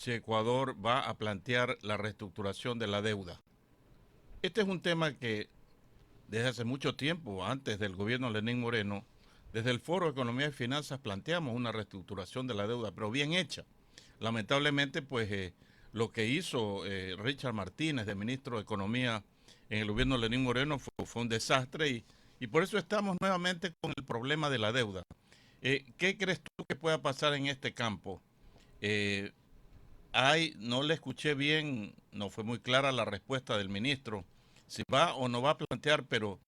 si Ecuador va a plantear la reestructuración de la deuda. Este es un tema que desde hace mucho tiempo, antes del gobierno de Lenín Moreno, desde el Foro de Economía y Finanzas planteamos una reestructuración de la deuda, pero bien hecha. Lamentablemente, pues lo que hizo Richard Martínez, de ministro de Economía en el gobierno de Lenín Moreno, fue un desastre y por eso estamos nuevamente con el problema de la deuda. ¿Qué crees tú que pueda pasar en este campo? Eh, no le escuché bien, no fue muy clara la respuesta del ministro, si va o no va a plantear, pero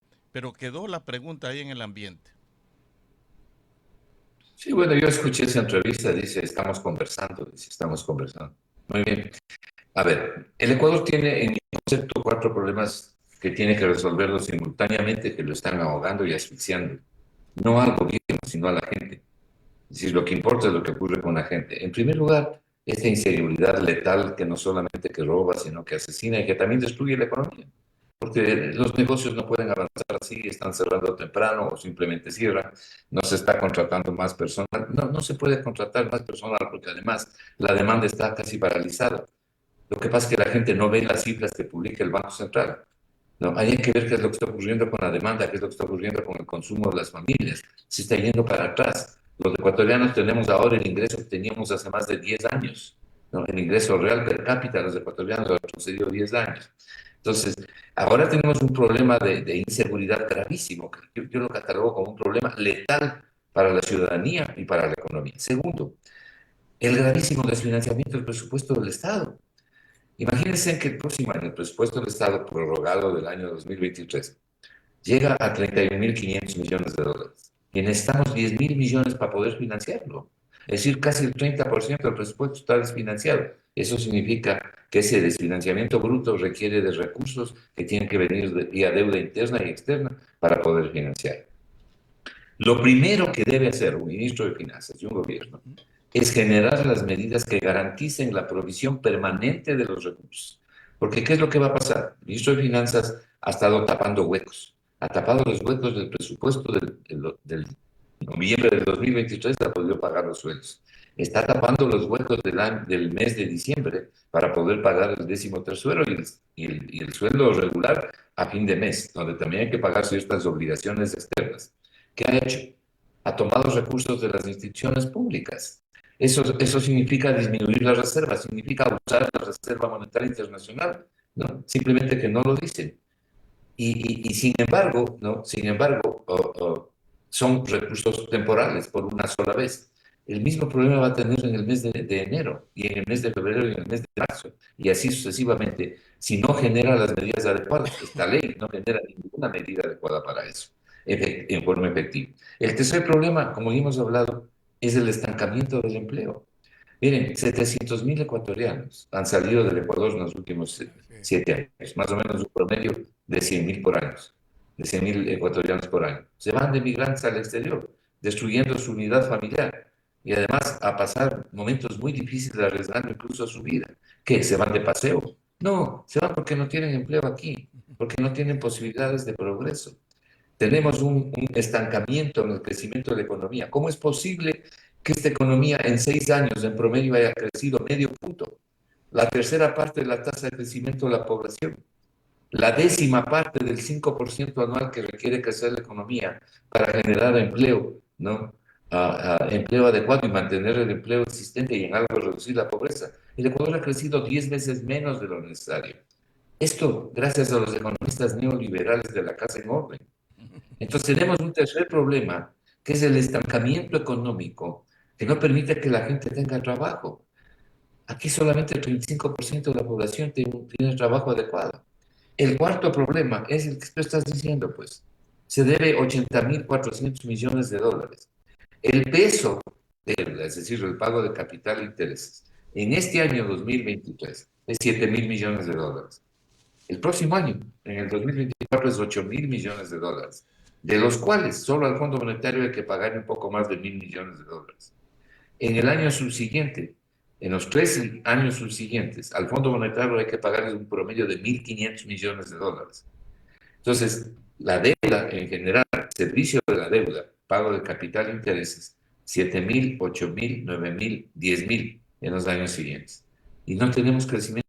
quedó la pregunta ahí en el ambiente. Sí, bueno, yo escuché esa entrevista, dice, estamos conversando, dice, estamos conversando. Muy bien. A ver, el Ecuador tiene en mi concepto cuatro problemas que tiene que resolverlos simultáneamente, que lo están ahogando y asfixiando. No al gobierno, sino a la gente. Es decir, lo que importa es lo que ocurre con la gente. En primer lugar, esta inseguridad letal que no solamente que roba, sino que asesina y que también destruye la economía. Porque los negocios no pueden avanzar así, están cerrando temprano o simplemente cierran, no se está contratando más personal, no se puede contratar más personal porque además la demanda está casi paralizada. Lo que pasa es que la gente no ve las cifras que publica el Banco Central. ¿No? Hay que ver qué es lo que está ocurriendo con la demanda, qué es lo que está ocurriendo con el consumo de las familias. Se está yendo para atrás. Los ecuatorianos tenemos ahora el ingreso que teníamos hace más de 10 años. ¿No? El ingreso real per cápita de los ecuatorianos ha retrocedido 10 años. Entonces, ahora tenemos un problema de inseguridad gravísimo, que yo lo catalogo como un problema letal para la ciudadanía y para la economía. Segundo, el gravísimo desfinanciamiento del presupuesto del Estado. Imagínense que el próximo año el presupuesto del Estado prorrogado del año 2023 llega a 31.500 millones de dólares y necesitamos 10.000 millones para poder financiarlo. Es decir, casi el 30% del presupuesto está desfinanciado. Eso significa que ese desfinanciamiento bruto requiere de recursos que tienen que venir vía deuda interna y externa para poder financiar. Lo primero que debe hacer un ministro de Finanzas y un gobierno es generar las medidas que garanticen la provisión permanente de los recursos. Porque ¿qué es lo que va a pasar? El ministro de Finanzas ha estado tapando huecos. Ha tapado los huecos del presupuesto del noviembre del 2023, ha podido pagar los sueldos. Está tapando los huecos del mes de diciembre para poder pagar el 13º y el sueldo regular a fin de mes, donde también hay que pagar ciertas obligaciones externas. ¿Qué ha hecho? Ha tomado recursos de las instituciones públicas. Eso significa disminuir las reservas, significa usar la Reserva Monetaria Internacional, ¿no? Simplemente que no lo dicen. Y sin embargo, ¿no? Sin embargo, son recursos temporales por una sola vez. El mismo problema va a tener en el mes de enero y en el mes de febrero y en el mes de marzo y así sucesivamente si no genera las medidas adecuadas. Esta ley no genera ninguna medida adecuada para eso en forma efectiva. El tercer problema, como ya hemos hablado, es el estancamiento del empleo. Miren, 700.000 ecuatorianos han salido del Ecuador en los últimos 7 años, más o menos un promedio de 100.000 por año, de 100.000 ecuatorianos por año. Se van de migrantes al exterior, destruyendo su unidad familiar y además a pasar momentos muy difíciles, arriesgando incluso su vida. ¿Qué? ¿Se van de paseo? No, se van porque no tienen empleo aquí, porque no tienen posibilidades de progreso. Tenemos un estancamiento en el crecimiento de la economía. ¿Cómo es posible que esta economía en 6 años en promedio haya crecido medio punto? La tercera parte de la tasa de crecimiento de la población, la décima parte del 5% anual que requiere crecer la economía para generar empleo, ¿no? Empleo adecuado y mantener el empleo existente y en algo reducir la pobreza. El Ecuador ha crecido 10 veces menos de lo necesario. Esto gracias a los economistas neoliberales de la Casa en Orden. Entonces tenemos un tercer problema, que es el estancamiento económico, que no permite que la gente tenga trabajo. Aquí solamente el 35% de la población tiene trabajo adecuado. El cuarto problema es el que tú estás diciendo, pues. Se debe 80.400 millones de dólares. El peso, es decir, el pago de capital e intereses, en este año 2023 es 7.000 millones de dólares. El próximo año, en el 2024, es 8.000 millones de dólares, de los cuales solo al Fondo Monetario hay que pagar un poco más de 1.000 millones de dólares. En el año subsiguiente, en los 3 años subsiguientes, al Fondo Monetario hay que pagar un promedio de 1.500 millones de dólares. Entonces, la deuda en general, servicio de la deuda, pago de capital e intereses, 7.000, 8.000, 9.000, 10.000 en los años siguientes. y no tenemos crecimiento